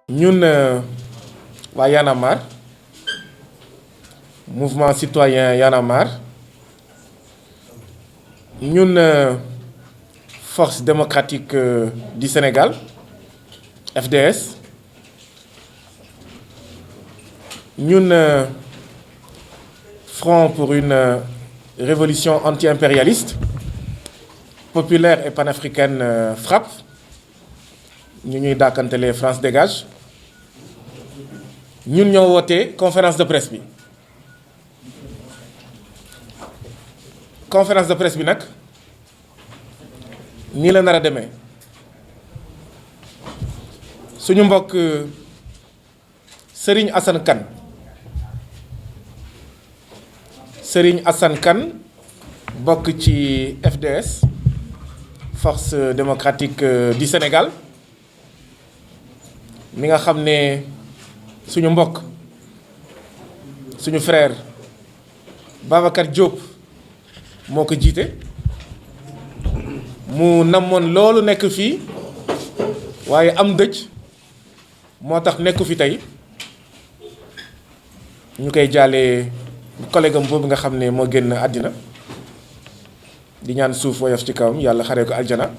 ñun waa Y'en a marre mouvement citoyen Y'en a marre ñun force démocratique du Sénégal FDS ñun front pour une révolution anti-impérialiste populaire et panafricaine FRAPP ñu ñuy dàkkantelee France dégage ñun ñoo woote conférence de presse bi nag nii la nar a demee suñu mbokk Serigne Assane Kane bokk ci FDS force démocratique du Sénégal mi nga xam ne suñu mbokk suñu frère Babacar Diop moo ko jiite mu namoon loolu nekk fii waaye am dëj moo tax nekku fi tey ñu koy jaalee collègue am boobu nga xam ne moo génn àddina di ñaan suuf woyof ci kawam yàlla xaree ko aljana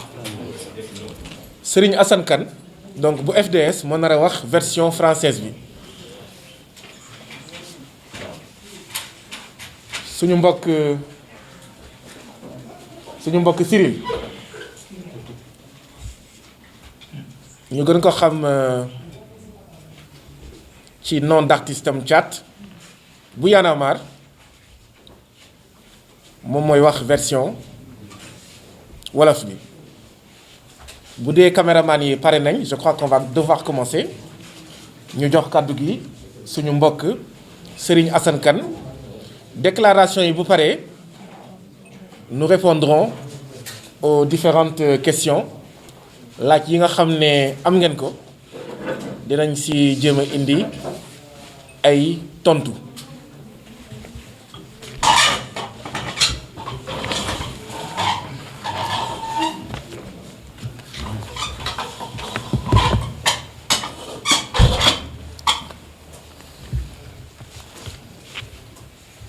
Serigne Assane Kane donc bu FDS moo nar a wax version française bi suñu mbokk Cyril ñu gën ko xam ci nom d'artiste am Thiat bu Y'en a marre moom mooy wax version wolof bi bu dee caméraman yi pare nañ je crois qu'on va devoir commencer ñu jox kàddu gi suñu mbokk Serigne Assane Kane déclaration yi bu paree nous répondrons aux différentes questions laaj yi nga xam ne am ngeen ko dinañ ci jéem a indi ay tontu.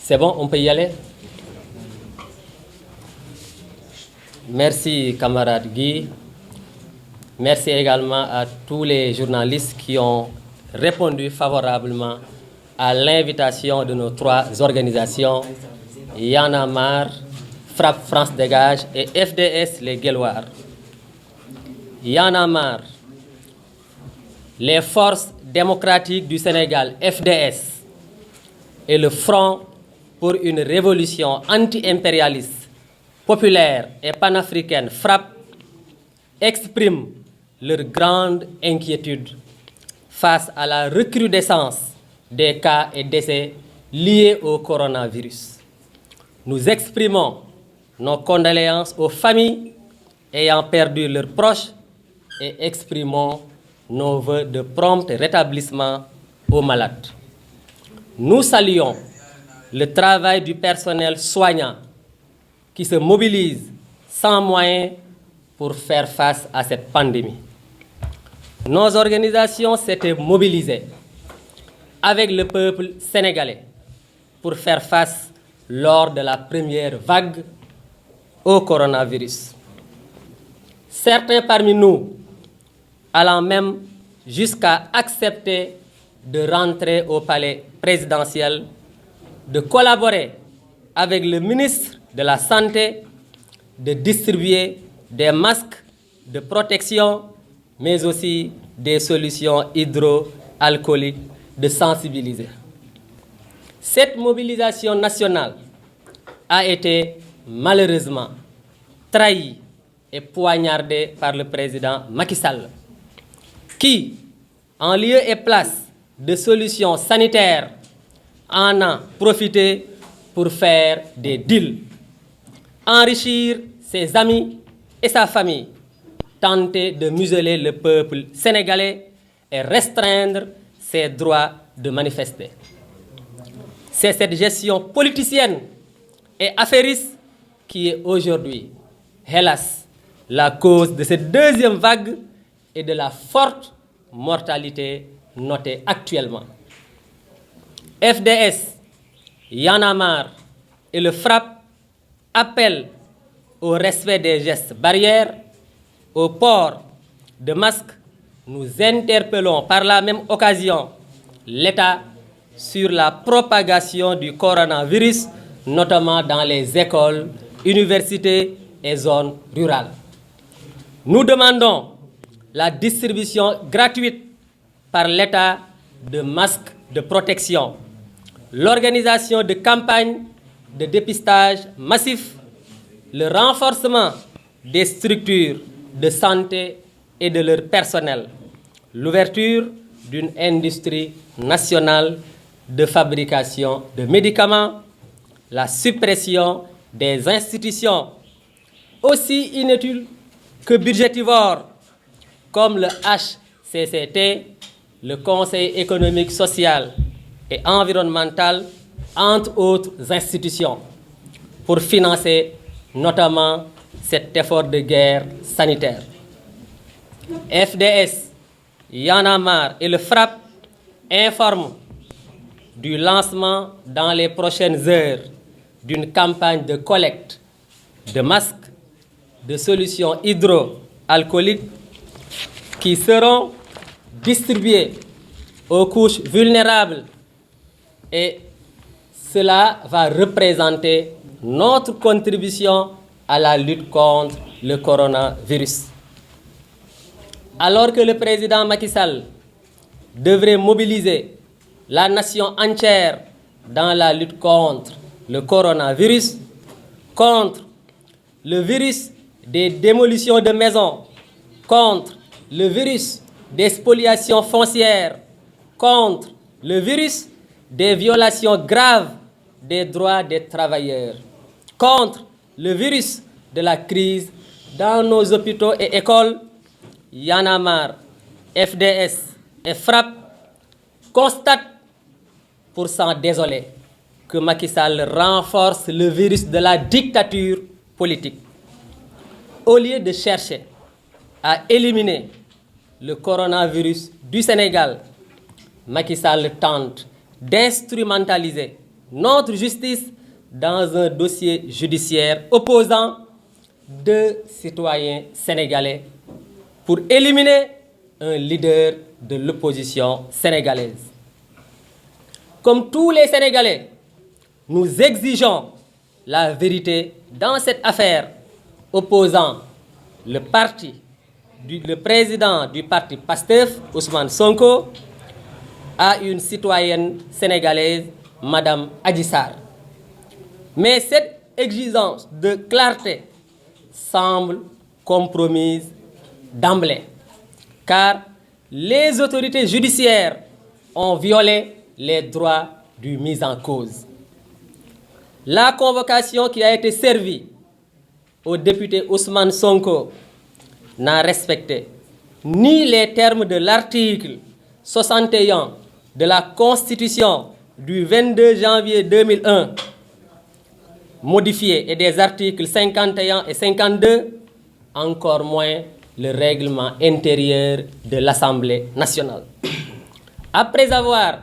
C'est bon, on peut y aller? Merci, camarade Guy. Merci également à tous les journalistes qui ont répondu favorablement à l'invitation de nos trois organisations, Y'en a marre, FRAPP France Dégage et FDS Les Guelwaars. Y'en a marre, les forces démocratiques du Sénégal, FDS, et le Front pour une révolution anti-impérialiste, populaire et panafricaine, FRAPP, expriment leur grande inquiétude face à la recrudescence des cas et décès liés au coronavirus. Nous exprimons nos condoléances aux familles ayant perdu leurs proches et exprimons nos vœux de prompt rétablissement aux malades. Nous saluons le travail du personnel soignant qui se mobilise sans moyens pour faire face à cette pandémie. Nos organisations s'étaient mobilisées avec le peuple sénégalais pour faire face lors de la première vague au coronavirus. Certains parmi nous allant même jusqu'à accepter de rentrer au palais présidentiel, de collaborer avec le ministre de la Santé, de distribuer des masques de protection, mais aussi des solutions hydroalcooliques, de sensibiliser. Cette mobilisation nationale a été malheureusement trahie et poignardée par le président Macky Sall, qui, en lieu et place de solutions sanitaires, en a profité pour faire des deals, enrichir ses amis et sa famille, tenter de museler le peuple sénégalais et restreindre ses droits de manifester. C'est cette gestion politicienne et affairiste qui est aujourd'hui, hélas, la cause de cette deuxième vague et de la forte mortalité notée actuellement. FDS, Y en a marre et le FRAPP appellent au respect des gestes barrières, au port de masques. Nous interpellons par la même occasion l'État sur la propagation du coronavirus, notamment dans les écoles, universités et zones rurales. Nous demandons la distribution gratuite par l'État de masques de protection, l'organisation de campagnes de dépistage massif, le renforcement des structures de santé et de leur personnel, l'ouverture d'une industrie nationale de fabrication de médicaments, la suppression des institutions aussi inutiles que budgétivores comme le HCCT, le Conseil économique, social et environnemental, entre autres institutions, pour financer notamment cet effort de guerre sanitaire. FDS, Y en a marre et le FRAPP informent du lancement dans les prochaines heures d'une campagne de collecte de masques, de solutions hydroalcooliques qui seront distribués aux couches vulnérables, et cela va représenter notre contribution à la lutte contre le coronavirus. Alors que le président Macky Sall devrait mobiliser la nation entière dans la lutte contre le coronavirus, contre le virus des démolitions de maisons, contre le virus des spoliations foncières, contre le virus des violations graves des droits des travailleurs, contre le virus de la crise dans nos hôpitaux et écoles. Y en a marre, FDS et FRAPP constatent, pour s'en désoler, que Macky Sall renforce le virus de la dictature politique. Au lieu de chercher à éliminer le coronavirus du Sénégal, Macky Sall tente d'instrumentaliser notre justice dans un dossier judiciaire opposant 2 citoyens sénégalais pour éliminer un leader de l'opposition sénégalaise. Comme tous les Sénégalais, nous exigeons la vérité dans cette affaire opposant le président du parti PASTEF, Ousmane Sonko, à une citoyenne sénégalaise, Madame Adji Sarr. Mais cette exigence de clarté semble compromise d'emblée, car les autorités judiciaires ont violé les droits du mis en cause. La convocation qui a été servie au député Ousmane Sonko n'a respecté ni les termes de l'article 61 de la Constitution du 22 janvier 2001, modifié, et des articles 51 et 52, encore moins le règlement intérieur de l'Assemblée nationale. Après avoir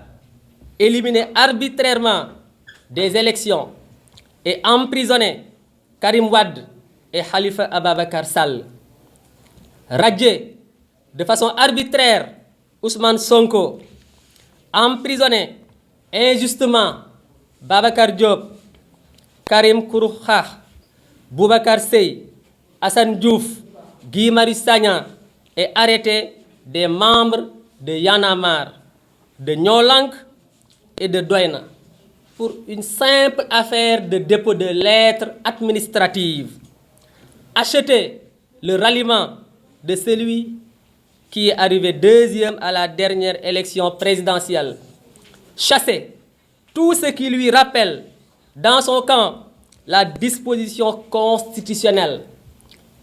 éliminé arbitrairement des élections et emprisonné Karim Wade et Khalifa Ababacar Sall, radié de façon arbitraire Ousmane Sonko, emprisonné injustement Babacar Diop, Karim Xrum Xax, Boubacar Seye, Assane Diouf, Guy Marius Sagna, et arrêté des membres de Y en a marre, de Ñoo Lank et de Doyna pour une simple affaire de dépôt de lettres administratives. Acheter le ralliement de celui qui est arrivé deuxième à la dernière élection présidentielle. Chasser tout ce qui lui rappelle dans son camp la disposition constitutionnelle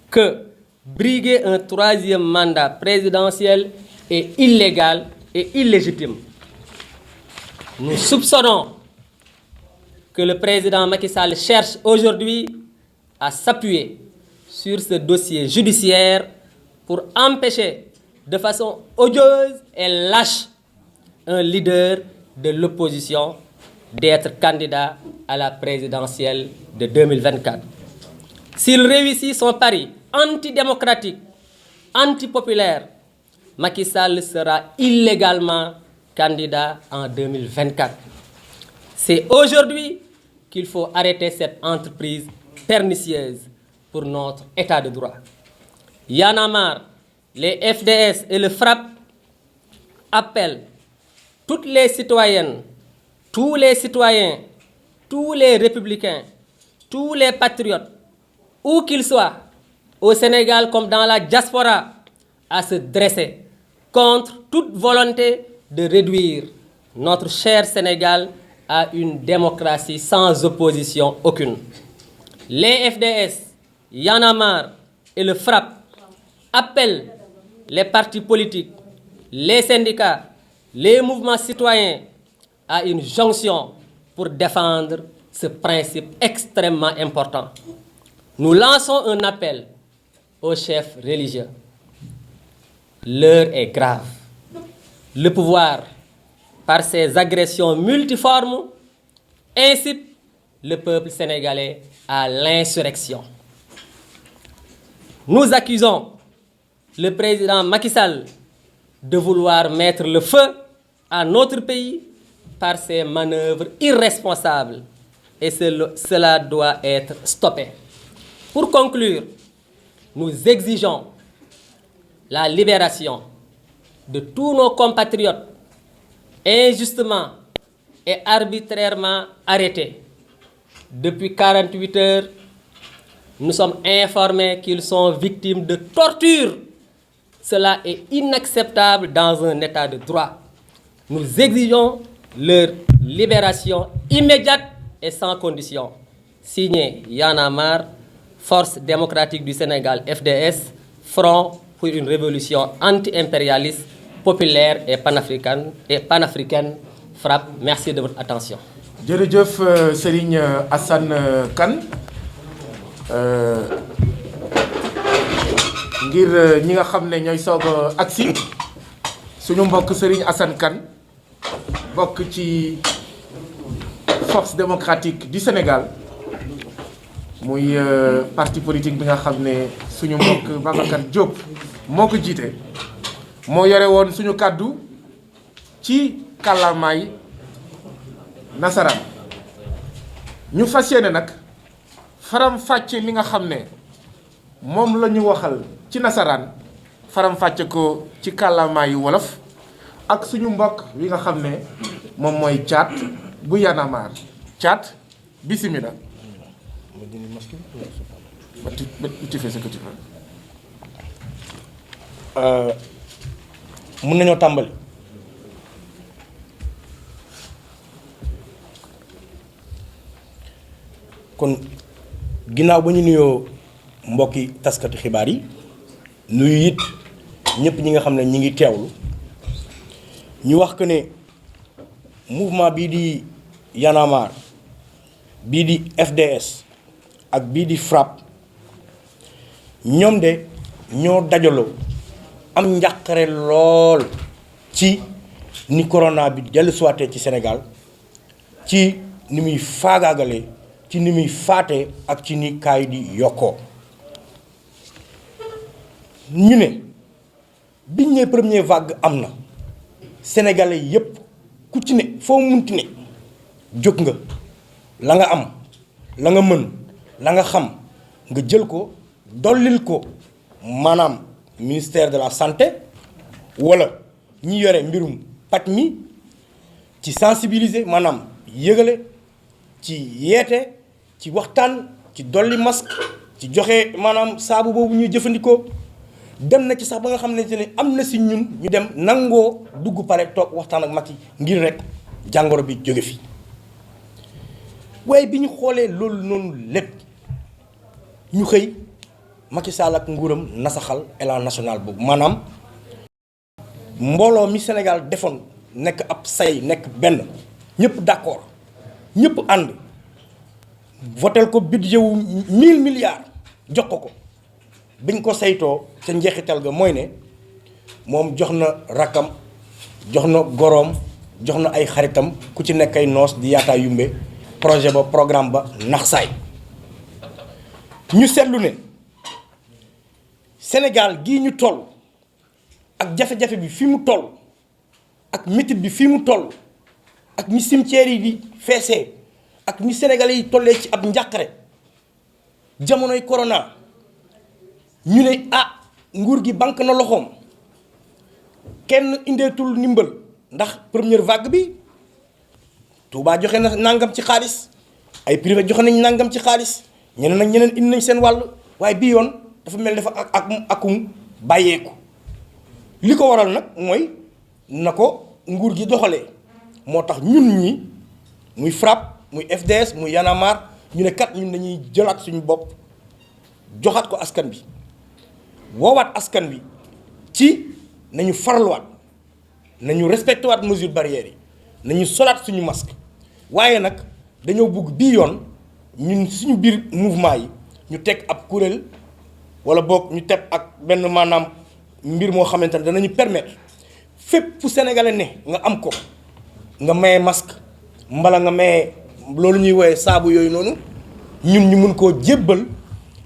que briguer un 3e mandat présidentiel est illégal et illégitime. Nous soupçonnons que le président Macky Sall cherche aujourd'hui à s'appuyer sur ce dossier judiciaire pour empêcher de façon odieuse et lâche un leader de l'opposition d'être candidat à la présidentielle de 2024. S'il réussit son pari antidémocratique, antipopulaire, Macky Sall sera illégalement candidat en 2024. C'est aujourd'hui qu'il faut arrêter cette entreprise pernicieuse pour notre état de droit. Y'en a marre, les FDS et le FRAPP appellent toutes les citoyennes, tous les citoyens, tous les républicains, tous les patriotes, où qu'ils soient, au Sénégal comme dans la diaspora, à se dresser contre toute volonté de réduire notre cher Sénégal à une démocratie sans opposition aucune. Les FDS, Y'en a marre et le FRAPP appellent les partis politiques, les syndicats, les mouvements citoyens à une jonction pour défendre ce principe extrêmement important. Nous lançons un appel aux chefs religieux. L'heure est grave. Le pouvoir, par ses agressions multiformes, incite le peuple sénégalais à l'insurrection. Nous accusons le président Macky Sall de vouloir mettre le feu à notre pays par ses manœuvres irresponsables et cela doit être stoppé. Pour conclure, nous exigeons la libération de tous nos compatriotes injustement et arbitrairement arrêtés. Depuis 48 heures, nous sommes informés qu'ils sont victimes de torture. Cela est inacceptable dans un état de droit. Nous exigeons leur libération immédiate et sans condition. Signé Y'en a marre, Force démocratique du Sénégal, FDS, Front pour une révolution anti-impérialiste, populaire et panafricaine, FRAPP. Merci de votre attention. jërëjëf Serigne Assane Kane ngir ñi nga xam ne ñooy soog a agsi suñu mbokk Serigne Assane Kane bokk ci Force démocratique du Sénégal muy parti politique bi nga xam ne suñu mbokk Babacar Diop moo ko jiite moo yore woon suñu kàddu ci kàllaamaay nasaraan ñu fas yéene nag faram fàcce li nga xam ne moom la ñu waxal ci nasaraan faram fàcce ko ci kàllaamaayu wolof ak suñu mbokk wi nga xam ne moom mooy Thiat bu Y'en a marre. Thiat bismillah. Tu fais ce que tu veux. Mën nañoo tàmbali. kon ginnaaw ba ñu nuyoo mbokki taskatu xibaar yi nuyu it ñëpp ñi nga xam ne ñi ngi teewlu ñu wax que ne mouvement bii di Y'en a marre bii di FDS ak bii di FRAPP ñoom de ñoo dajaloo am njàqare lool ci ni corona bi dellu siwaatee ci Sénégal ci ni muy faagaagalee ci ni muy faatee ak ci ni kaay di yokkoo ñu ne biñ ne première vague am na sénégalais yépp ku ci ne foo munti ne jóg nga la nga am la nga mën la nga xam nga jël ko dollil ko maanaam ministère de la santé wala ñi yore mbirum paj mi ci sensibiliser maanaam yëgale ci yeete ci waxtaan ci dolli masque ci joxe maanaam saabu boobu ñuy jëfandikoo dem na ci sax ba nga xam ne am na si ñun ñu dem nangoo dugg pare toog waxtaan ak Macky ngir rek jàngoro bi jóge fi waaye bi ñu xoolee loolu noonu lépp ñu xëy Macky Sall ak nguuram nasaxal élan national boobu maanaam mbooloo mi Sénégal defoon nekk ab say nekk benn ñëpp d'accord ñëpp ànd votel ko budget wu 1000 milliards jox ko biñ ko saytoo ca njeexital ga mooy ne moom jox na rakkam jox na goroom jox na ay xaritam ku ci nekk ay noos di yaataa yumbe projet ba programme ba nax saay ñu seetlu ne Sénégal gii ñu toll ak jafe-jafe bi fi mu toll ak métit bi fi mu toll ak ni cimetière yi di feesee ak ni sénégalais yi tollee ci ab njàqare jamonoy corona ñu ne nguur gi banque na loxoom kenn indeetul ndimbal ndax première vague bi Touba joxe na nangam ci xaalis ay privé joxe nañ nangam ci xaalis ñeneen ak ñeneen indi nañ seen wàll waaye bii yoon dafa mel dafa akum bàyyeeku li ko waral nag mooy na ko nguur gi doxalee moo tax ñun ñi muy FRAPP muy FDS muy Y'en a marre ñu ne kat ñun dañuy jëlaat suñu bopp joxaat ko askan bi woowaat askan bi ci nañu farluwaat nañu respecté waat mesure barrières yi nañu solaat suñu masque waaye nag dañoo bugg bii yoon ñun suñu biir mouvement yi ñu teg ab kuréel wala boog ñu teg ak benn maanaam mbir moo xamante ne danañu permettre fépp fu sénégalais ne nga am ko nga maye masque mbala nga maye loolu ñuy woowee saabu yooyu noonu ñun ñu mun koo jébbal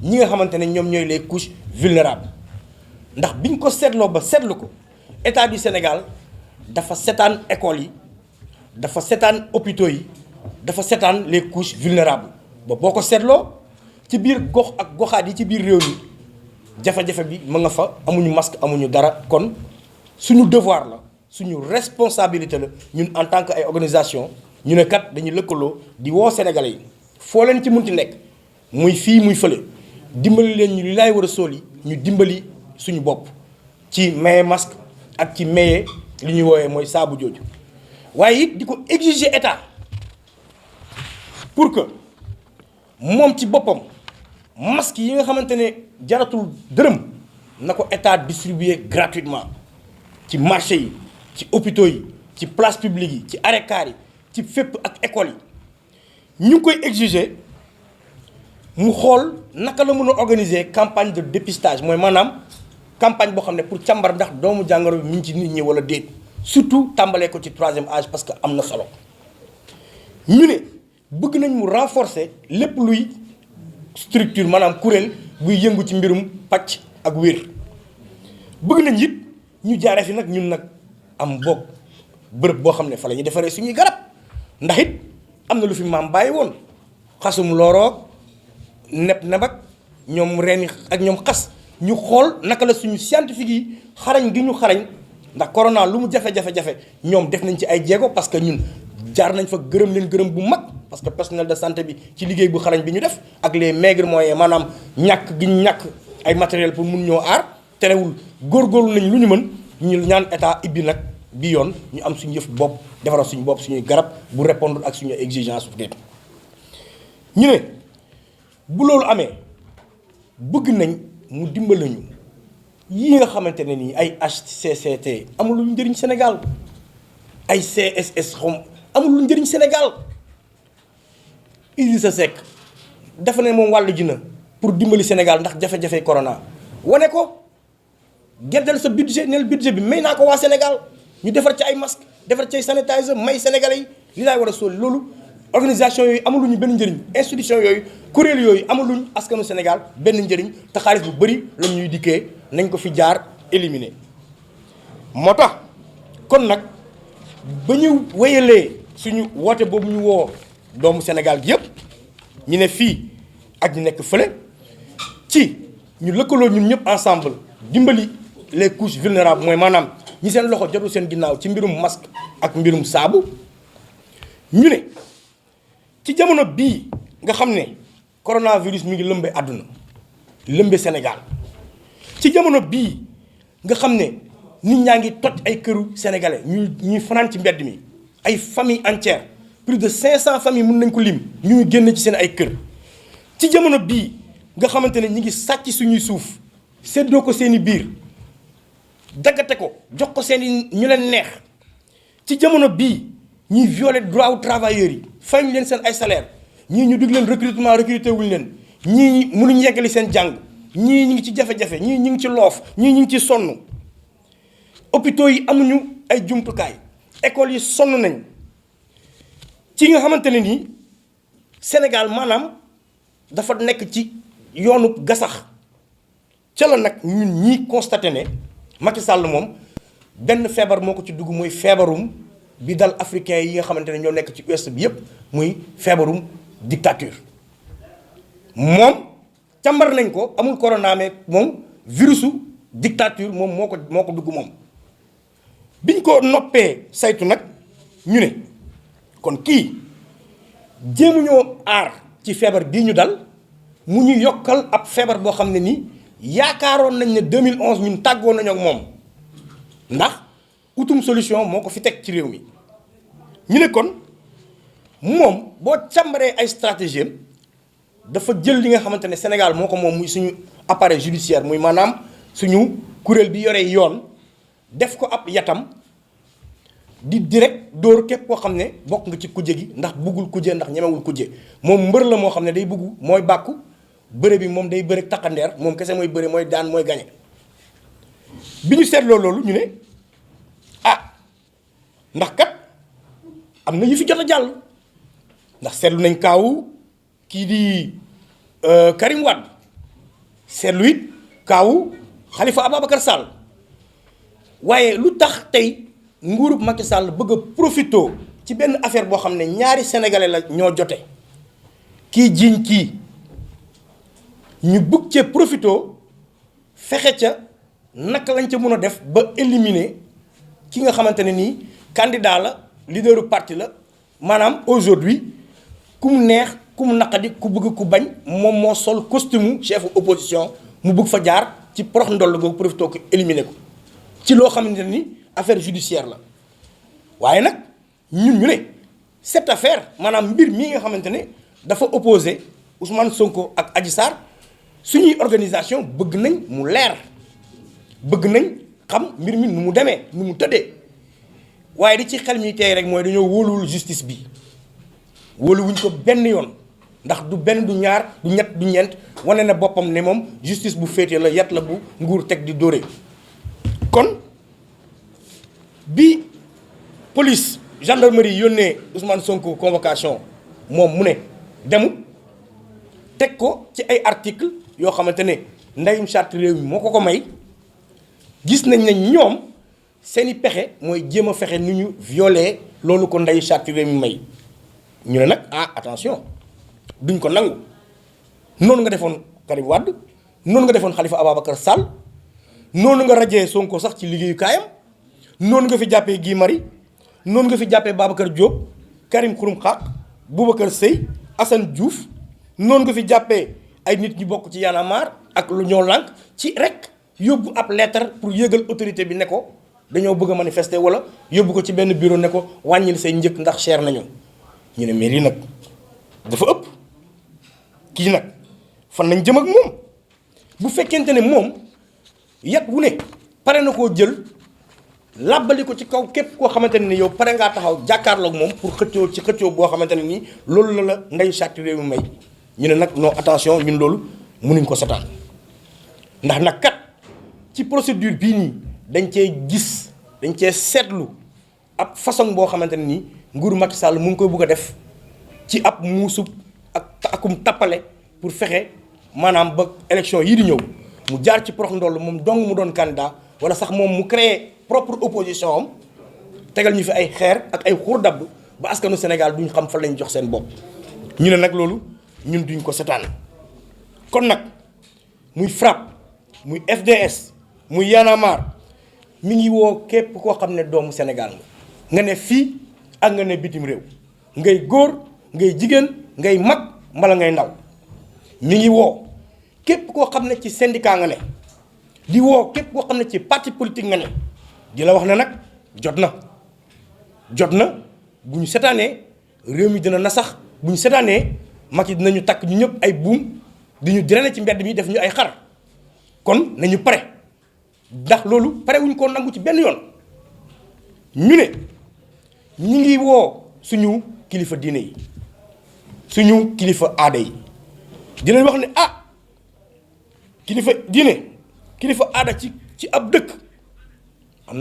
ñi nga xamante ne ñoom ñooy les couches vulnérables ndax biñ ko seetloo ba seetlu ko état du Sénégal dafa seetaan écoles yi dafa seetaan hôpitaux yi dafa seetaan les couches vulnérables ba boo ko seetloo ci biir gox ak goxaat yi ci biir réew mi jafe-jafe bi ma nga fa amuñu masque amuñu dara kon suñu devoir la suñu responsabilité la ñun en tant que ay organisation ñu ne kat dañuy lëkkaloo di woo sénégalais yi foo leen ci munti nekk muy fii muy fële dimbali leen ñu li laay war a sóol yi ñu dimbali suñu bopp ci maye masque ak ci maye li ñuy woowee mooy saabu jooju waaye it di ko exiger état pour que moom ci boppam masque yi nga xamante ne jaratul dërëm na ko état distribuer gratuitement ci marché yi ci hôpitaux yi ci place publique yi ci arrêt car yi ci fépp ak école yi ñu ngi koy exiger mu xool naka la mën a organiser campagne de dépistage mooy maanaam campagne boo xam ne pour càmbar ndax doomu jàngoro bi mu ngi ci nit ñi wala déet surtout tàmbalee ko ci 3e âge parce que am na solo ñu ne bëgg nañ mu renforcer lépp luy structure maanaam kuréel buy yëngu ci mbirum pàcc ak wér bëgg nañ it ñu jaaree fi nag ñun nag am boog bërëb boo xam ne fa la ñuy defaree suñuy garab ndax it am na lu fi maam bàyyi woon xasum looroog neb nebak ñoom ren ak ñoom xas ñu xool naka la suñu scientifique yi xarañ gi ñu xarañ ndax corona lu mu jafe-jafe-jafe ñoom def nañ ci ay jéego parce que ñun jaar nañ fa gërëm leen gërëm bu mag parce que personnel de santé bi ci liggéey bu xarañ bi ñu def ak les maigres moyens maanaam ñàkk gi ñu ñàkk ay matériel pour mun ñoo aar terewul góorgóorlu nañ lu ñu mën ñu ñaan état ibbi nag bi yoon ñu am suñu yëf bopp defaral suñu bopp suñuy garab bu répondre ak suñu exigence su ñu ne bu loolu amee bëgg nañ mu dimbali ñu yi nga xamante ne nii ay HCCT amul lu njëriñ Sénégal ay CSS xom amul lu njëriñ Sénégal Idrissa Seck dafa ne moom wàllu ji na pour dimbali Sénégal ndax jafe-jafe corona wane ko geddal sa budget neel budget bi may naa ko waa Sénégal ñu defar ci ay masque defar ci ay sanitizer may sénégalais yi li laay war a sóol loolu organisation yooyu amuluñu benn njëriñ institution yooyu kuréel yooyu amuluñ askanu Sénégal benn njëriñ te xaalis bu bëri la ñuy dikkee nañ ko fi jaar éliminer moo tax kon nag ba ñu wéyalee suñu woote boobu ñu woo doomu Sénégal gi yëpp ñu ne fii ak ñu nekk fële ci ñu lëkkaloo ñun ñëpp ensemble dimbali les couches vulnérables mooy maanaam ñi seen loxo jotul seen ginnaaw ci mbirum masque ak mbirum saabu ñu ne ci jamono bii nga xam ne coronavirus mi ngi lëmbe àdduna lëmbe Sénégal ci jamono bii nga xam ne nit ñaa ngi toj ay këru sénégalais ñuy fanaan ci mbedd mi ay famille entière plus de 500 familles mën nañ ko lim ñu génn ci seen ay kër ci jamono bii nga xamante ne ñi ngi sàcc suñuy suuf séddoo ko seeni biir daggate ko jox ko seen ñu leen neex ci jamono bii ñuy violer droit aux travailleurs yi fay ñu leen seen ay salaire ñii ñu dig leen recrutement recruté wuñ leen ñii mënuñ yeggali seen jàng ñii ñu ngi ci jafe-jafe ñii ñu ngi ci loof ñii ñu ngi ci sonn hôpitaux yi amuñu ay jumtukaay écoles yi sonn nañ ci nga xamante ne nii Sénégal maanaam dafa nekk ci yoonu gasax ca la nag ñun ñii constaté ne Macky Sall moom benn feebar moo ko ci dugg muy feebarum bi dal africain yi nga xamante ne ñoo nekk ci ouest bi yépp muy feebarum dictature moom càmbar nañ ko amul corona mais moom virusu dictature moom moo ko dugg moom biñ ko noppee saytu nag ñu ne kon kii jéemuñoo aar ci feebar bii ñu dal mu ñu yokkal ab feebar boo xam ne nii yaakaaroon nañ ne 2011 ñun tàggoo nañu ak moom ndax utum solution moo ko fi teg ci réew mi ñu ne kon moom boo càmbaree ay stratégie dafa jël li nga xamante ne Sénégal moo ko moom muy suñu appareil judiciaire muy maanaam suñu kuréel bi yore yoon def ko ab yatam di direct dóor képp koo xam ne bokk nga ci kujje gi ndax buggul kujje ndax ñemewul kujje moom mbër la moo xam ne day bugg mooy bàkku bëre bi moom day bëre takkandeer moom kese mooy bëre mooy daan mooy gañe bi ñu seetloo loolu ñu ne ah ndax kat am na yu fi jot a jàll ndax seetlu nañ kaawu kii di Karim Wade seetlu it kaawu Khalifa Ababacar Sall waaye lu tax tey nguurub Macky Sall bëgg a profité ci benn affaire boo xam ne ñaari sénégalais la ñoo jote kii jiiñ kii ñu bëgg cee profité fexe ca naka lañ ca mën a def ba éliminer ki nga xamante ne nii candidat la leaderu parti la maanaam aujourd'hui ku mu neex ku mu naqadi ku bëgg ku bañ moom moo sol costume chef opposition mu bëgg fa jaar ci porox ndoll googu profité ko éliminer ko ci loo xamante ne ni affaire judiciaire la waaye nag ñun ñu ne cette affaire maanaam mbir mii nga xamante ne dafa opposé Ousmane Sonko ak Adji Sarr suñuy organisation bëgg nañ mu leer bëgg nañ xam mbir mi nu mu demee nu mu tëddee waaye di ci xel mi tey rek mooy dañoo wóoluwul justice bi wóoluwuñ ko benn yoon ndax du benn du ñaar du ñett du ñeent wane na boppam ne moom justice bu féete la yat la bu nguur teg di dóore kon bi police gendarmerie yónnee Ousmane Sonko convocation moom mu ne demul teg ko ci ay article yoo xamante ne ndeyum charte réew mi moo ko may gis nañ ne ñoom seeni pexe mooy jéem a fexe nu ñu violer loolu ko ndeyu charte réew mi may ñu ne nag ah attention duñ ko nangu noonu nga defoon Karim Wade noonu nga defoon Khalifa Ababacar Sall noonu nga rajee Sonko sax ci liggéeyu kaayam noonu nga fi jàppee Guy Marius noonu nga fi jàppee Babacar Diop Karim Xurum Xaq Boubacar Seye Assane Diouf noonu nga fi jàppee ay nit ñi bokk ci Y'en a marre ak lu ñoo lànk ci rek yóbbu ab lettre pour yëgal autorité bi ne ko dañoo bëgg a manifester wala yóbbu ko ci benn bureau ne ko wàññil say njëkk ndax cher nañu ñu ne mais lii nag dafa ëpp kii nag fan nañ jëm ak moom bu fekkente ne moom yat wu ne pare na koo jël làbbali ko ci kaw képp koo xamante ne ni yow pare ngaa taxaw jàkkaarloog moom pour xëccoo ci xëccoo boo xamante ne nii loolu la la ndeyu charte réew mi may ñu ne nag non attention ñun loolu mënuñ ko setaan ndax nag kat ci procédure bii nii dañ cee gis dañ cee seetlu ab façon boo xamante ne nii nguuru Macky Sall mu ngi koy bugg a def ci ab muusub ak akum tappale pour fexe maanaam ba élection yii di ñëw mu jaar ci porox ndoll moom dong mu doon candidat wala sax moom mu créé propre opposition am tegal ñu fi ay xeer ak ay xuur dabb ba askanu Sénégal duñ xam fa lañ jox seen bopp ñu ne nag loolu ñun duñ ko setaan kon nag muy FRAPP muy FDS muy Y'en a marre mi ngi woo képp koo xam ne doomu Sénégal nga ne fii ak nga ne bitim réew ngay góor ngay jigéen ngay mag mbala ngay ndaw mi ngi woo képp koo xam ne ci syndicat nga ne di woo képp koo xam ne ci parti politique nga ne di la wax ne nag jot na bu ñu setaanee réew mi dina na sax bu ñu setaanee Macky dinañu takk ñu ñëpp ay buum di ñu drainer ci mbedd mi def ñu ay xar kon nañu pare ndax loolu pare wuñ ko nangu ci benn yoon ñu ne ñi ngi woo suñu kilifa diine yi suñu kilifa aada yi di leen wax ne ah kilifa diine kilifa aada ci ab dëkk am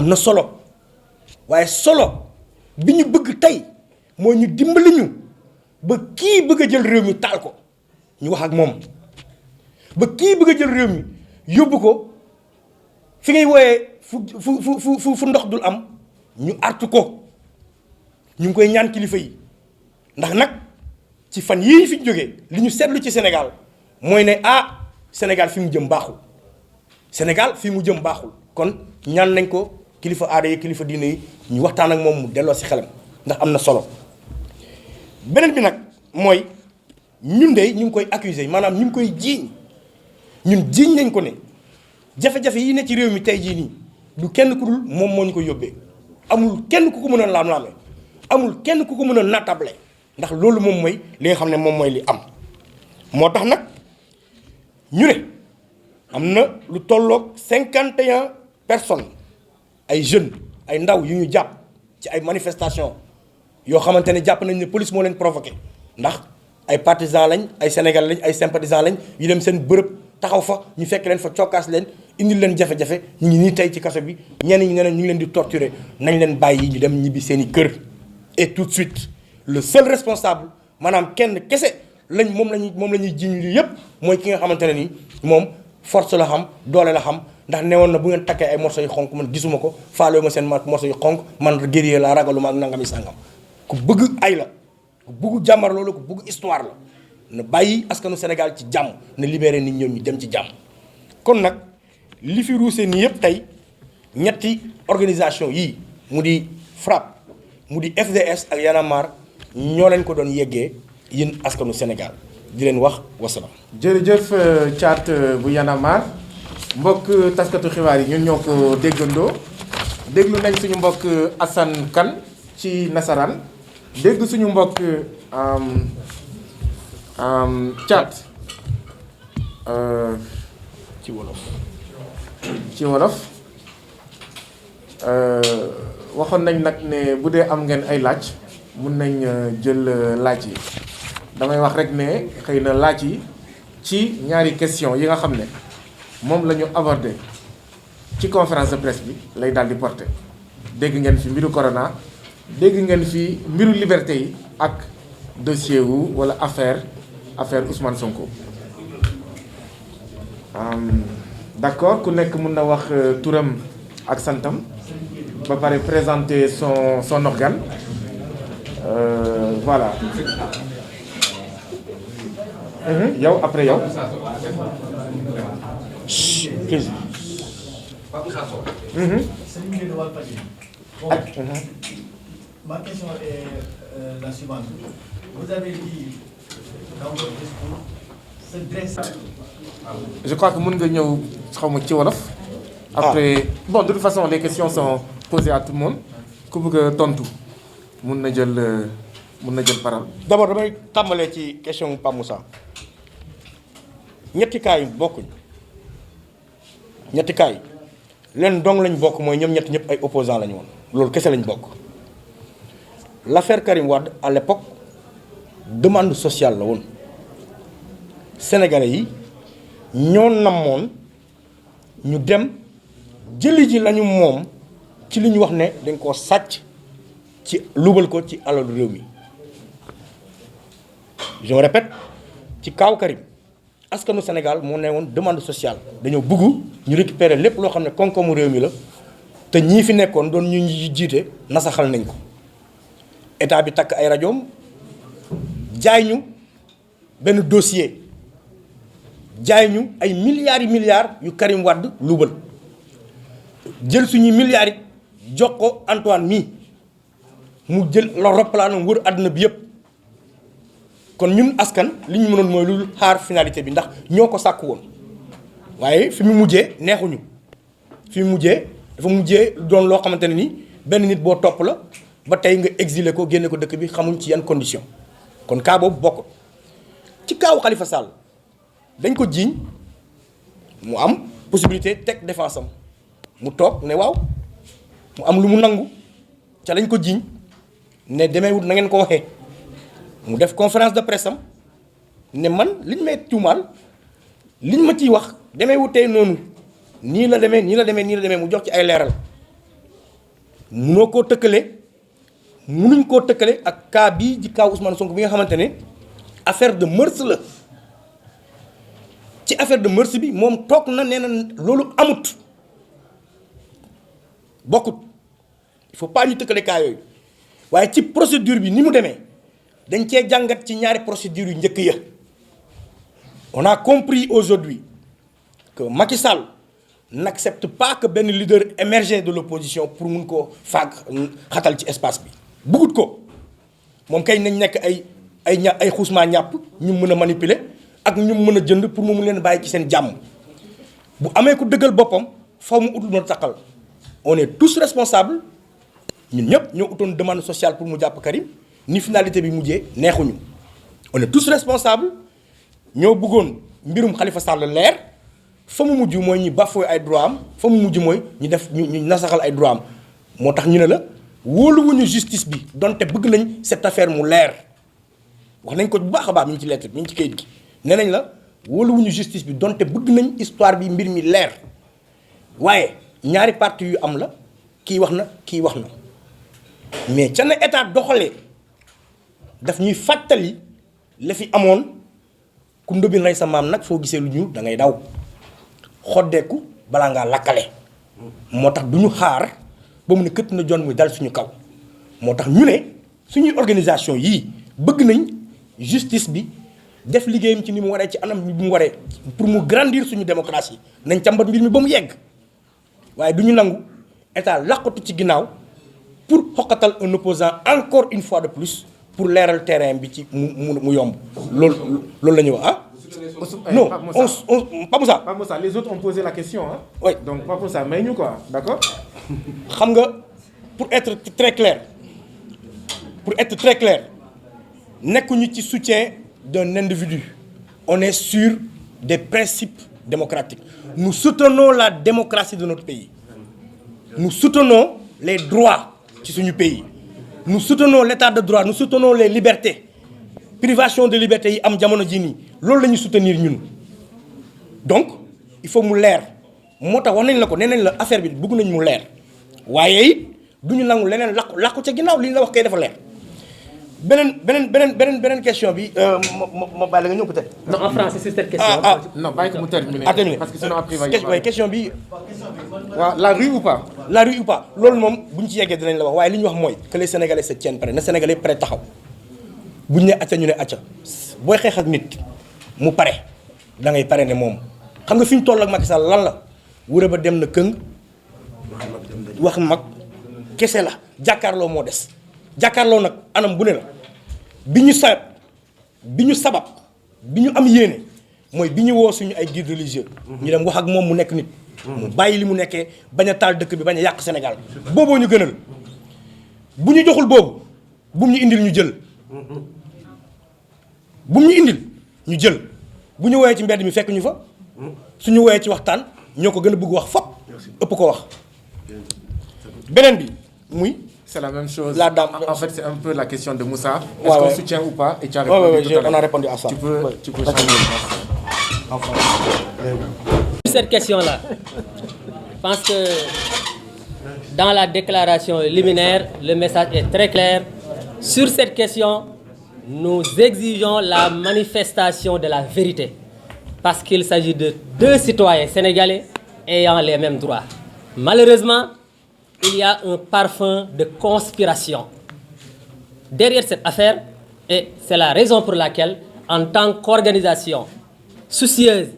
na solo waaye solo bi ñu bëgg tey mooy ñu dimbali ñu ba kii bëgg a jël réew mi taal ko ñu wax ak moom ba kii bëgg a jël réew mi yóbbu ko fi ngay wooyee fu ndox dul am ñu artu ko ñu ngi koy ñaan kilifa yi ndax nag ci fan yii fi jógee li ñu seetlu ci Sénégal mooy ne ah Sénégal fi mu jëm baaxul kon ñaan nañ ko kilifa aada yi kilifa diine yi ñu waxtaan ak moom mu delloo si xelam ndax am na solo beneen bi nag mooy ñun de ñu ngi koy accuser maanaam ñu ngi koy jiiñ nañ ko ne jafe-jafe yi ne ci réew mi tey jii nii du kenn ku dul moom moo ñu ko yóbbee amul kenn ku ko mën a laam-laame amul kenn ku ko mën a nattable ndax loolu moom mooy li nga xam ne moom mooy li am moo tax nag ñu ne am na lu tolloog 51 personnes ay jeunes ay ndaw yu ñu jàpp ci ay manifestations yoo xamante ne jàpp nañ ne police moo leen provoqué ndax ay partisans lañ ay sénégalais lañ ay sympathisants lañ yu dem seen bërëb taxaw fa ñu fekk leen fa cokkaas leen indil leen jafe-jafe ñu ngi nii tey ci kaso bi ñenn ñi ne ñu ngi leen di torturer nañ leen bàyyi ñu dem ñibbi seen i kër. et tout de suite le seul responsable maanaam kenn kese moom la ñuy jiiñ lii yëpp mooy ki nga xamante ne ni moom force la xam doole la xam ndax newoon na bu ngeen takkee ay morceaux yu xonk man gisuma ko faalewu ma seen morceaux yu xonk man guerrier la ragaluma ak nangami sàngam ku bëgg ay la ku bëgg jàmmar loolu ku bëgg histoire la na bàyyi askanu Sénégal ci jàmm na libéré nit ñoom ñu dem ci jàmm. kon nag li fi ruusee nii yëpp tey ñetti organisation yii mu di FRAPP mu di FDS ak Y'en a marre ñoo leen ko doon yeggee yéen askanu Sénégal di leen wax wasalaam. jërëjëf Thiat bu Y'en a marre mbokk taskatu xibaar yi ñun ñoo ko déggandoo déglu nañ suñu mbokk Assane Kane ci nasaraan dégg suñu mbokk Thiat ci wolof waxoon nañ nag ne bu dee am ngeen ay laaj mun nañ jël laaj yi damay wax rek ne xëy na laaj yi ci ñaari question yi nga xam ne moom la ñu abordé ci conférence de presse bi lay daal di porté dégg ngeen fi mbiru corona dégg ngeen fi mbiru liberté yi ak dossier wu wala affaire Ousmane Sonko. D'accord ku nekk mun na wax turam ak santam ba pare présenter son organe voilà yow après yow. Ma question est la suivante. Vous avez dit dans votre discours se dresser. Je crois que mën nga ñëw xaw ma ci wolof. Après bon de toute façon les questions sont posées à tout le monde ku bëgg a tontu mun na jël parole. D'abord damay tàmbalee ci question Pape Moussa ñetti cas yi bokkuñ ñetti cas yi leen dong lañ bokk mooy ñoom ñett ñëpp ay opposants lañu woon loolu kese lañ bokk. L'affaire Karim Wade à l'époque demande sociale la woon sénégalais yi ñoo namoon ñu dem jëli ji lañu moom ci li ñu wax ne dañ koo sàcc ci lubal ko ci alalu réew mi. Je me répète ci kaaw Karim askanu Sénégal moo ne woon demande sociale dañoo bëgg ñu récupérer lépp loo xam ne koom-koomu réew mi la te ñii fi nekkoon doon ñu jiite nasaxal nañ ko. État bi takk ay rajoom jaay ñu benn dossier jaay ñu ay milliards yu Karim Wade luubal jël suñuy milliards it jox ko Antoine mii mu jël la roppalaanam wër àdduna bi yëpp kon ñun askan li ñu mënoon mooy lu xaar finalité bi ndax ñoo ko sàkk woon waaye fi mu mujjee neexuñu fi mu mujjee dafa mujjee doon loo xamante ne ni benn nit boo topp la ba tey nga exilé ko génne ko dëkk bi xamuñ ci yan condition kon cas boobu bokk ci kaawu Khalifa Sall dañ ko jiiñ mu am possibilité teg défense am mu toog ne waaw mu am lu mu nangu ca lañ ko jiiñ ne demeewut na ngeen ko waxee mu def conférence de presse am ne man liñ may tuumaal liñ ma ciy wax demeewut tey noonu nii la demee nii la demee nii la demee mu jox ci ay leeral munoo koo tëkkale munuñ koo tëkkale ak cas bii ci cas Ousmane Sonko bi nga xamante ne affaire de mœurs la ci affaire de mœurs bi moom toog na nee na loolu amut bokkut il faut pas ñu tëkkale cas yooyu waaye ci procédure bi ni mu demee dañ cee jàngat ci ñaari procédure yu njëkk ya on a compris aujourd'hui que Macky Sall n'accepte pas que benn leader émergé de l'opposition pour mun koo faag xatal ci espace bi bëggut ko moom kay nañ nekk ay xuusmaa ñàpp ñu mën a manipuler ak ñu mën a jënd pour mu mun leen bàyyi ci seen jàmm bu amee ku dëggal boppam faw mu ut lu mën a taqal on est tous responsables ñun ñëpp ñoo utoon demande sociale pour mu jàpp Karim ni finalité bi mujjee neexuñu on est tous responsables ñoo bëggoon mbirum Khalifa Sall leer fa mu mujj mooy ñu bafoué ay droit am fa mu mujj mooy ñu nasaxal ay droit am moo tax ñu ne la wóoluwuñu justice bi donte bëgg nañ cette affaire mu leer wax nañ ko bu baax a baax mi ngi ci lettre mi ngi ci kayit gi nee nañ la wóoluwuñu justice bi donte bëgg nañ histoire bi mbir mi leer waaye ñaari parti yu am la kii wax na kii wax na mais ca na état doxalee daf ñuy fàttali la fi amoon ku ndóbin rey sa maam nag foo gisee lu ñuul da ngay daw xoddeeku balaa ngaa lakkale moo tax du ñu xaar ba mu ne këtt na jon muy dal suñu kaw moo tax ñu ne suñuy organisation yii bëgg nañ justice bi def liggéeyam ci ni mu waree ci anam bi mu waree pour mu grandir suñu démocratie nañ càmbat mbir mi ba mu yegg waaye du ñu nangu état làqatu ci ginnaaw pour xoqatal un opposant encore une fois de plus pour leeral terrain bi ci mu yomb loolu la ñuy wax non Pape Moussa, les autres ont posé la question hein. Oui. Donc Pape Moussa may ñu quoi, d'accord. xam nga pour être très clair nekkuñu ci soutien d'un individu on est sur des principes démocratiques nous soutenons la démocratie de notre pays nous soutenons les droits ci suñu pays nous soutenons l'état de droit nous soutenons les libertés privation de liberté yi am jamono ji nii loolu la ñuy soutenir ñun donc il faut mu leer moo tax wax nañ la ko nee nañ la affaire bi bëgg nañ mu leer waaye it du ñu nangu leneen làqu ca ginnaaw li ñu la wax kay dafa leer beneen question bi ma bàyyi la nga ñëw peut-être. Non, en français sur cette question. Non, bàyyi ko mu terminer. Parce que sinon après il va y question bi. waaw la rue ou pas. la rue ou pas loolu moom bu ñu ci yeggee dinañ la wax waaye li ñu wax mooy que les Sénégalais se tiennent prêts na Sénégalais prêt taxaw bu ñu ne acca ñu ne acca booy xeex ak nit mu pare da ngay pare ne moom xam nga fi ñu toll ak Macky Sall lan la wura ba dem na këng wax mag kese la jàkkaarloo moo des jàkkaarloo nag anam bu ne la bi ñu sabab bi ñu am yéene mooy bi ñu woo suñu ay guide religieux ñu dem wax ak moom mu nekk nit mu bàyyi li mu nekkee bañ a taal dëkk bi bañ a yàq Sénégal booboo ñu gënal bu ñu joxul boobu bu mu ñu indil ñu jël bu mu ñu indil ñu jël bu ñu woowee ci mbedd mi fekk ñu fa suñu woowee ci waxtaan ñoo ko gën a bëgg wax fop ëpp ko wax beneen bi muy c'est la même chose. La dame. En fait, c'est un peu la question de Moussa. Est-ce Ouais, qu'on ouais. soutient ou pas? Et tu as répondu tout à l'heure. On a répondu à ça. Tu peux changer. Sur cette question-là, je pense que dans la déclaration liminaire, le message est très clair. Sur cette question, nous exigeons la manifestation de la vérité. Parce qu'il s'agit de deux citoyens sénégalais ayant les mêmes droits. Malheureusement, il y a un parfum de conspiration derrière cette affaire et c'est la raison pour laquelle, en tant qu'organisation soucieuse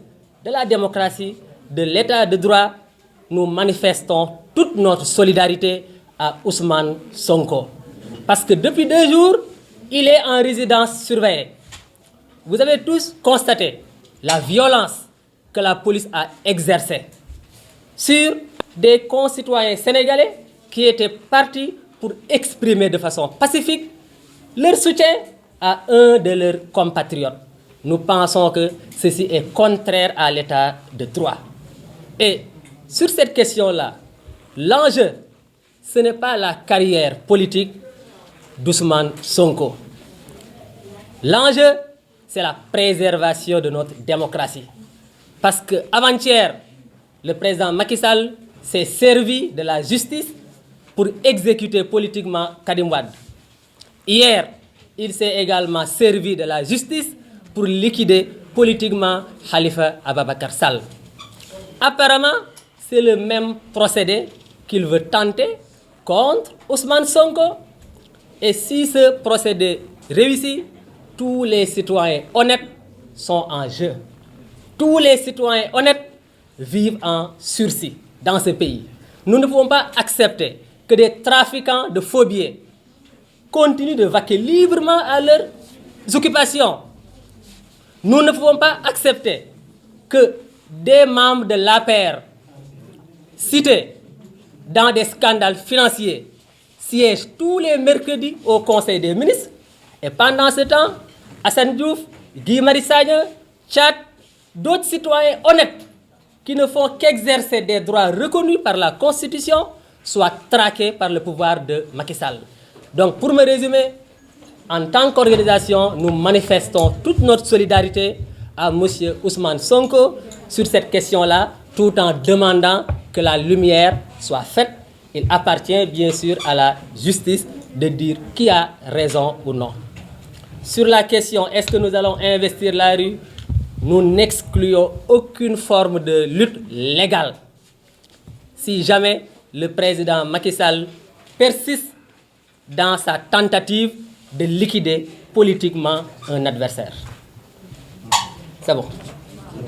de la démocratie, de l'état de droit, nous manifestons toute notre solidarité à Ousmane Sonko. Parce que depuis 2 jours, il est en résidence surveillée. Vous avez tous constaté la violence que la police a exercée sur des concitoyens sénégalais qui étaient partis pour exprimer de façon pacifique leur soutien à un de leurs compatriotes. Nous pensons que ceci est contraire à l'état de droit. Et sur cette question-là, l'enjeu, ce n'est pas la carrière politique d'Ousmane Sonko. L'enjeu, c'est la préservation de notre démocratie. Parce qu'avant-hier, le président Macky Sall s'est servi de la justice pour exécuter politiquement Karim Wade. Hier, il s'est également servi de la justice pour liquider politiquement Khalifa Ababacar Sall. Apparemment, c'est le même procédé qu'il veut tenter contre Ousmane Sonko. Et si ce procédé réussit, tous les citoyens honnêtes sont en jeu. Tous les citoyens honnêtes vivent en sursis dans ce pays. Nous ne pouvons pas accepter que des trafiquants de faux billets continuent de vaquer librement à leurs occupations. Nous ne pouvons pas accepter que des membres de l'APR cités dans des scandales financiers siègent tous les mercredis au Conseil des ministres. Et pendant ce temps, Assane Diouf, Guy Marius Sagna, Tchad, d'autres citoyens honnêtes qui ne font qu'exercer des droits reconnus par la Constitution soient traqués par le pouvoir de Macky Sall. Donc, pour me résumer, en tant qu'organisation, nous manifestons toute notre solidarité à M. Ousmane Sonko sur cette question-là, tout en demandant que la lumière soit faite. Il appartient bien sûr à la justice de dire qui a raison ou non. Sur la question, est-ce que nous allons investir la rue? Nous n'excluons aucune forme de lutte légale. Si jamais le président Macky Sall persiste dans sa tentative de liquider politiquement un adversaire. C'est bon.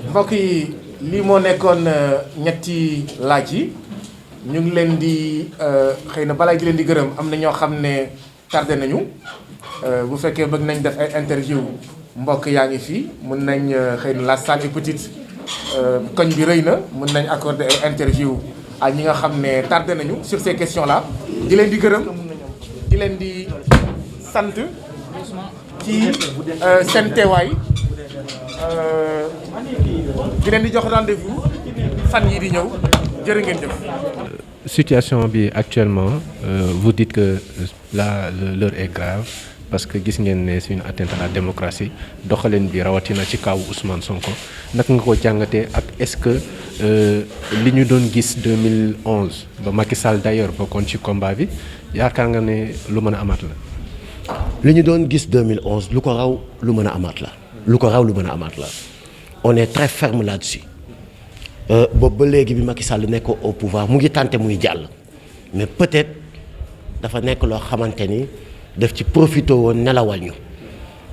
mbokk yi lii moo nekkoon ñetti laaj yi ñu ngi leen di xëy na balaa di leen di gërëm am na ñoo xam ne tardé nañu bu fekkee bëgg nañ def ay interview mbokk yaa ngi fii mën nañ xëy na la salle est petite koñ bi rëy na mën nañ accorder ay interview ak ñi nga xam ne tardé nañu sur ces questions là di leen di gërëm di leen di sant ci seen teewaay di leen di jox rendez-vous fan yi di ñëw jërë ngeen jëf. Situation bi actuellement vous dites que l'heure est grave parce que gis ngeen ne c'est une atteinte à la démocratie doxalin bi rawatina ci kaw Ousmane Sonko naka nga ko jàngatee ak est-ce que li ñu doon gis 2011 ba Macky Sall d'ailleurs bokkoon ci combat bi yaakaar nga ne lu mën a amaat la. li ñu doon gis 2011 lu ko raw lu mën a amaat la. lu ko raw lu mën a amaat la on est très ferme là-dessus boobu ba léegi bi Macky Sall nekk au pouvoir mu ngi tenté muy jàll mais peut-être dafa nekk loo xamante ni daf ci profité woon nelawal ñu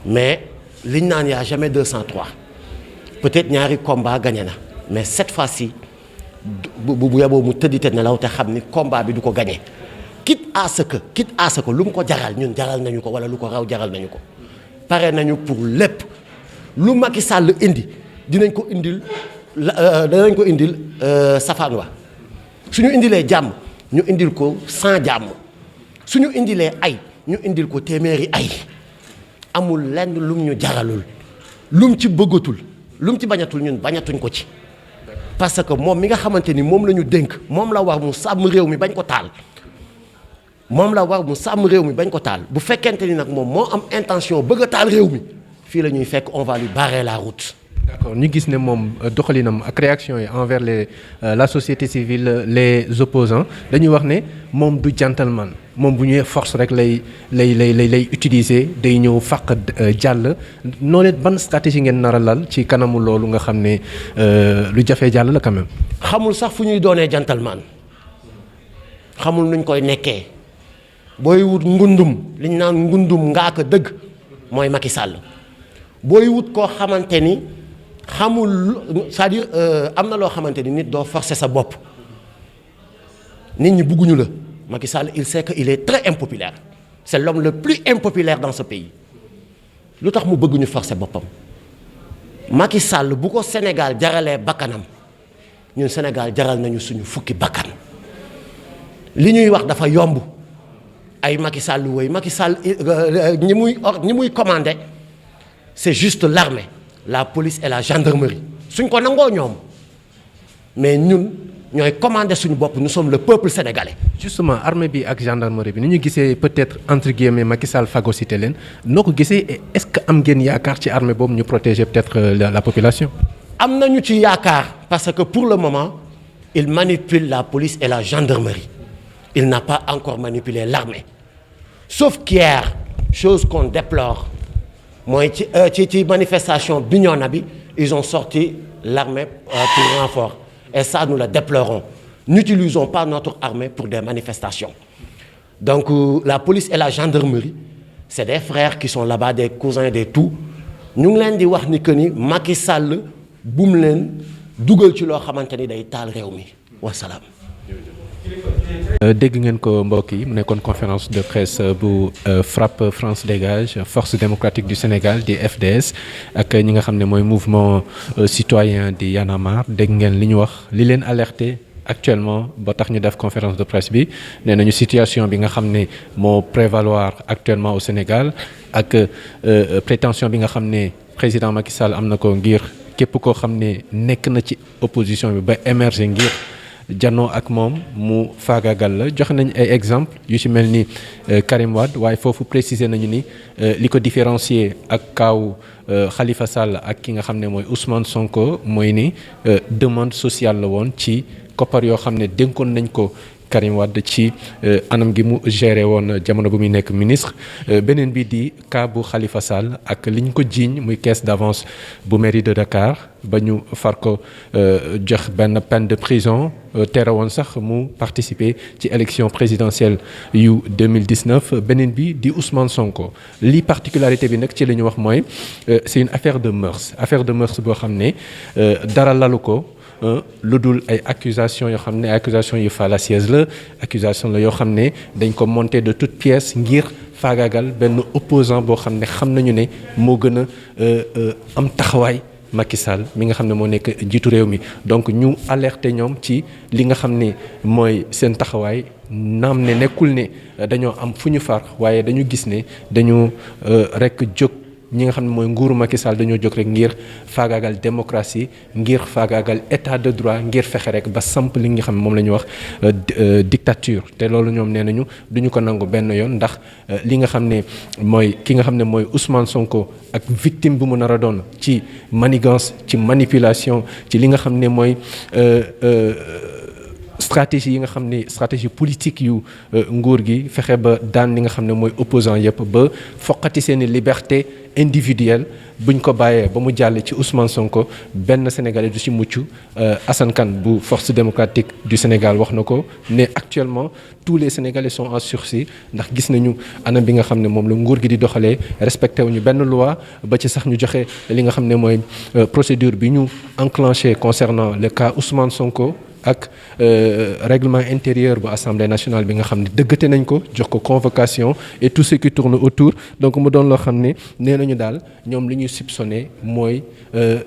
mais liñ naan yaa jamais 203 peut-être ñaari combat gagné na mais cette fois-ci bu yaboo mu tëddite nelaw te xam ni combat bi du ko gagné quitte à ce que lu mu ko jaral ñun jaral nañu ko wala lu ko raw jaral nañu ko pare nañu pour lépp lu Macky Sall indi dinañ ko indil safaan wa suñu indilee jàmm ñu indil ko sans jàmm suñu indilee ay ñu indil ko téeméeri ay amul lenn lum ñu jaralul lum ci bëggatul lum ci bañatul ñun bañatuñ ko ci parce que moom mi nga xamante ni moom la ñu dénk moom la war mu sàmm réew mi bañ ko taal bu fekkente ni nag moom moo am intention bëgg a taal réew mi fii la ñuy fekk on va lui barrer la route. D'accord ñu gis ne moom doxalinam ak réaction yi envers la société civile les opposants dañuy wax ne moom du gentleman moom bu ñuy force rek lay utiliser day ñëw fàq jàll noonu ban stratégie ngeen nar a lal ci kanamu loolu nga xam ne lu jafee jàll la quand même. xamul sax fu ñuy doonee gentleman xamul nuñ koy nekkee booy wut ngundum li ñu naan ngundum ngaa ko dëgg mooy Macky Sall booy wut koo xamante ni. xamul c'est-à-dire am na loo xamante ni nit doo forcer sa bopp nit ñi bugguñu la Macky Sall il sait que il est très impopulaire c'est l'homme le plus impopulaire dans ce pays lu tax mu bëgg ñu forcer boppam Macky Sall bu ko Sénégal jaralee bakkanam ñun Sénégal jaral nañu suñu fukki bakkan li ñuy wax dafa yomb ay Macky Sall woy Macky Sall ñi muy commandé c'est juste l'armée la police et la gendarmerie suñ ko nangoo ñoom mais ñun ñooy commandé suñu bopp, nous sommes le peuple sénégalais. Justement armée bi ak gendarmerie bi ni ñu gisee peut-être entre guillemets Macky Sall phagocyté leen noo ko gisee est-ce que am ngeen yaakaar ci armée boobu ñu protéger peut-être la population. am nañu ci yaakaar parce que pour le moment il manipule la police et la gendarmerie. Il n'a pas encore manipulé l'armée. Sauf qu'hier, chose qu'on déplore, mooy ci manifestation Bignona bi ils ont sorti l'armée pour renfort et ça nous le déplorons. N'utilisons pas notre armée pour des manifestations. Donc la police et la gendarmerie c'est des frères qui sont là-bas, des cousins, des tout. ñu ngi leen di wax ni que ni Macky Sall bu mu leen dugal ci loo xamante ni day taal réew mi wasalaam. dégg ngeen ko mbokk yi mu nekkoon conférence de presse bu FRAPP France Dégage Force démocratique du Sénégal di FDS ak ñi nga xam ne mooy mouvement citoyen di Y'en a marre dégg ngeen li ñu wax li leen alerté actuellement ba tax ñu def conférence de presse bi nee nañu situation bi nga xam ne moo prévaloir actuellement au Sénégal ak prétention bi nga xam ne président Macky Sall am na ko ngir képp koo xam ne nekk na ci opposition bi ba émerger ngir janoo ak moom mu faagaagal la joxe nañ ay exemple yu ci mel ni Karim Wade waaye foofu préciser nañu ni li ko différencier ak kaaw Khalifa Sall ak ki nga xam ne mooy Ousmane Sonko mooy ni demande sociale la woon ci koppar yoo xam ne dénkoon nañ ko Karim Wade ci anam gi mu géré woon jamono bu muy nekk ministre beneen bi di cas bu Khalifa Sall ak liñ ko jiiñ muy caisse d'avance bu mairie de Dakar ba ñu far ko jox benn peine de prison tere woon sax mu participer ci élection présidentielle yu 2019 beneen bi di Ousmane Sonko lii particularité bi nag ci li ñu wax mooy c'est une affaire de mœurs boo xam ne dara lalu ko lu dul ay accusations yoo xam ne accusations yu fallacieuses la accusation la yoo xam ne dañ ko monter de toutes pièces ngir faagaagal benn opposant boo xam ne xam nañu ne moo gën a am taxawaay Macky Sall mi nga xam ne moo nekk njiitu réew mi donc ñu alerter ñoom ci li nga xam ne mooy seen taxawaay naam ne nekkul ne dañoo am fu ñu far waaye dañu gis ne dañu rek jóg ñi nga xam ne mooy nguuru Macky Sall dañoo jóg rek ngir faagaagal démocratie ngir faagaagal état de droit ngir fexe rek ba samp li nga xam ne moom la ñu wax dictature te loolu ñoom nee nañu duñu ko nangu benn yoon ndax li nga xam ne mooy ki nga xam ne mooy Ousmane Sonko ak victime bu mu nar a doon ci manigance ci manipulation ci li nga xam ne mooy stratégie yi nga xam ne stratégie politique yu nguur gi fexe ba daan li nga xam ne mooy opposant yëpp ba foqati seeni liberté individuelle buñ ko bàyyee ba mu jàll ci Ousmane Sonko benn Sénégalais du ci mucc Assane Kane bu Force démocratique du Sénégal wax na ko ne actuellement tous les Sénégalais sont en sursis ndax gis nañu anam bi nga xam ne moom la nguur gi di doxalee respecté wuñu benn loi ba ci sax ñu joxe li nga xam ne mooy procédure bi ñu enclenché concernant le cas Ousmane Sonko ak règlement intérieur bu assemblée nationale bi nga xam ne dëggate nañ ko jox ko convocation et tout ce qui tourne autour donc mu doon loo xam ne nee nañu daal ñoom li ñuy soupçonné mooy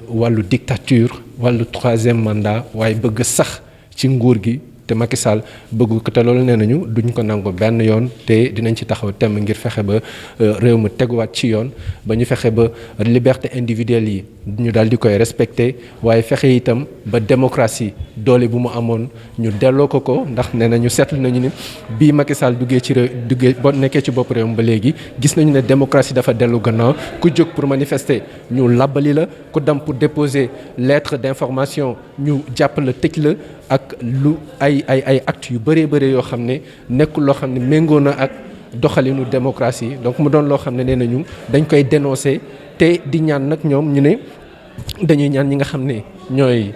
wàllu dictature wàllu troisième mandat waaye bëgg sax ci nguur gi te Macky Sall bëgg ko te loolu nee nañu duñ ko nangu benn yoon te dinañ ci taxaw temm ngir fexe ba réew mi teguwaat ci yoon ba ñu fexe ba liberté individuelle yi ñu daal di koy respecté waaye fexe itam ba démocratie doole bu mu amoon ñu delloo ko ndax nee nañu seetlu nañu ni bii Macky Sall duggee ba nekkee ci bopp réewam ba léegi gis nañu ne démocratie dafa dellu gannaaw ku jóg pour manifester ñu labbali la ku dem pour déposer lettre d'information ñu jàpp la tëj la ak lu ay actes yu bëree yoo xam ne nekkul loo xam ne méngoo na ak doxalinu démocratie donc mu doon loo xam ne nee nañu dañ koy dénoncer te di ñaan nag ñoom ñu ne dañuy ñaan ñi nga xam ne ñooy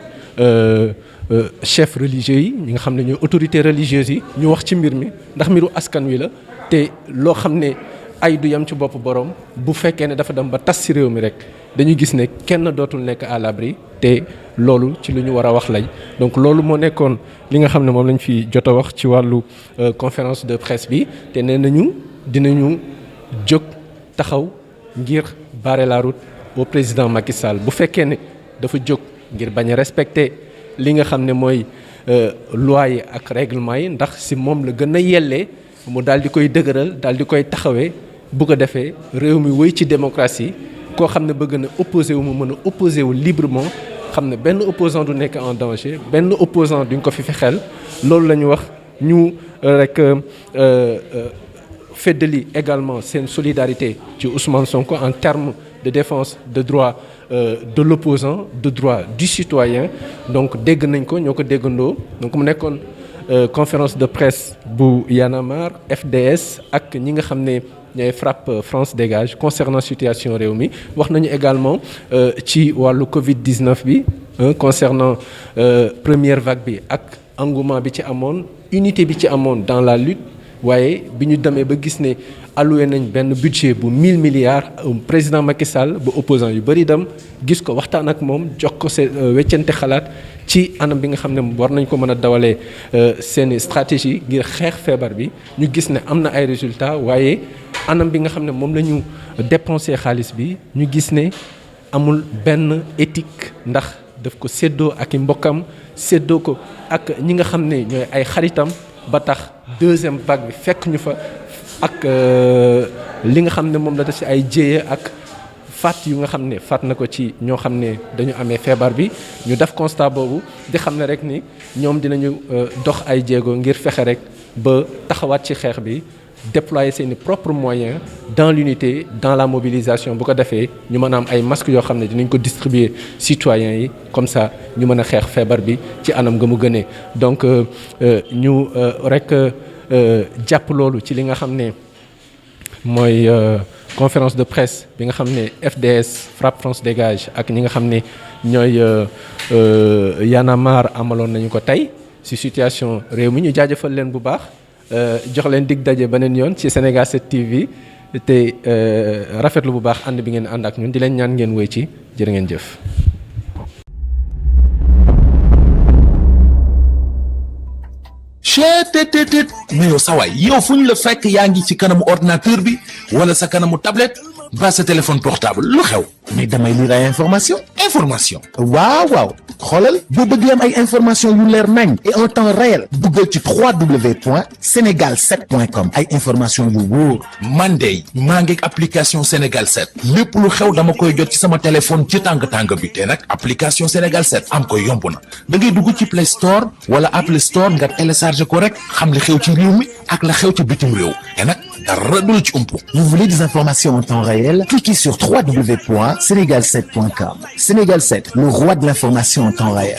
chefs religieux yi ñi nga xam ne ñooy autorités religieuses yi ñu wax ci mbir mi ndax mbiru askan wi la te loo xam ne ay du yam ci bopp borom bu fekkee ne dafa dem ba tas ci réew mi rek dañu gis ne kenn dootul nekk à l'abri te loolu ci lu ñu war a wax lañ donc loolu moo nekkoon li nga xam ne moom lañ fi jot a wax ci wàllu conférence de presse bi te nee nañu dinañu jóg taxaw ngir barrer la route au président Macky Sall bu fekkee ne dafa jóg ngir bañ a respecter li nga xam ne mooy loi yi ak règlement yi ndax si moom la gën a yellee mu daal di koy dëgëral daal di koy taxawee bu ko defee réew mi wéy ci démocratie koo xam ne bëgg na opposé wu mu mën a opposé wu librement xam ne benn opposant du nekk en danger benn opposant duñ ko fi fexeel loolu la ñu wax ñu rek feddali également seen solidarité ci Ousmane Sonko en termes de défense de droit de l'opposant de droit du citoyen donc dégg nañ ko ñoo ko déggandoo donc mu nekkoon conférence de presse bu Y'en a marre FDS ak ñi nga xam ne ñooy FRAPP France Dégage concernant situation réew mi wax nañu également ci wàllu Covid-19 bi concernant première vague bi ak engouement bi ci amoon unité bi ci amoon dans la lutte waaye bi ñu demee ba gis ne alloué nañ benn budget bu 1000 milliards président Macky Sall ba opposant yu bëri dem gis ko waxtaan ak moom jox ko seen weccante xalaat ci anam bi nga xam ne war nañ ko mën a dawalee seeni stratégie ngir xeex feebar bi ñu gis ne am na ay résultats waaye anam bi nga xam ne moom la ñu dépensé xaalis bi ñu gis ne amul benn éthique ndax daf ko séddoo ak i mbokkam séddoo ko ak ñi nga xam ne ñooy ay xaritam ba tax deuxième vague bi fekk ñu fa ak li nga xam ne moom la def ci ay jéye ak faat yu nga xam ne faat na ko ci ñoo xam ne dañu amee feebar bi ñu def constat boobu di xam ne rek ni ñoom dinañu dox ay jéego ngir fexe rek ba taxawaat ci xeex bi déployer seeni propres moyens dans l'unité dans la mobilisation bu ko defee ñu mën a am ay masques yoo xam ne dinañ ko distribuer citoyens yi comme ça ñu mën a xeex feebar bi ci anam nga mu gënee donc ñu rek jàpp loolu ci li nga xam ne mooy conférence de presse bi nga xam ne FDS FRAPP France Dégage ak ñi nga xam ne ñooy Y'en a marre amaloon nañu ko tey ci situation réew mi ñu jaajëfal leen bu baax jox leen dig daje beneen yoon ci Sénégal 7 TV te rafetlu bu baax ànd bi ngeen ànd ak ñun di leen ñaan ngeen wéy ci jërë ngeen jëf. cheetetetet mais yow sawaay yow fu ñu la fekk yaa ngi ci kanamu ordinateur bi wala sa kanamu tablette ba sa téléphone portable lu xew mais damay lire ay information waaw xoolal boo bëgg am ay information yu leer nañ et en temps réel duggal ci www.senegal7.com ay information yu wóor man de maa ngi application Sénégal 7 lépp lu xew dama koy jot ci sama téléphone ci tàng bi te nag application Sénégal 7 am ko yomb na da ngay dugg ci Play Store wala Apple Store nga télécharge ko rek xam li xew ci réew mi ak la xew ci bitim réew te nag dara du la ci umpu. Vous voulez des informations en temps réel? Cliquez sur www.senegal7.com. Sénégal 7, le roi de l'information en temps réel.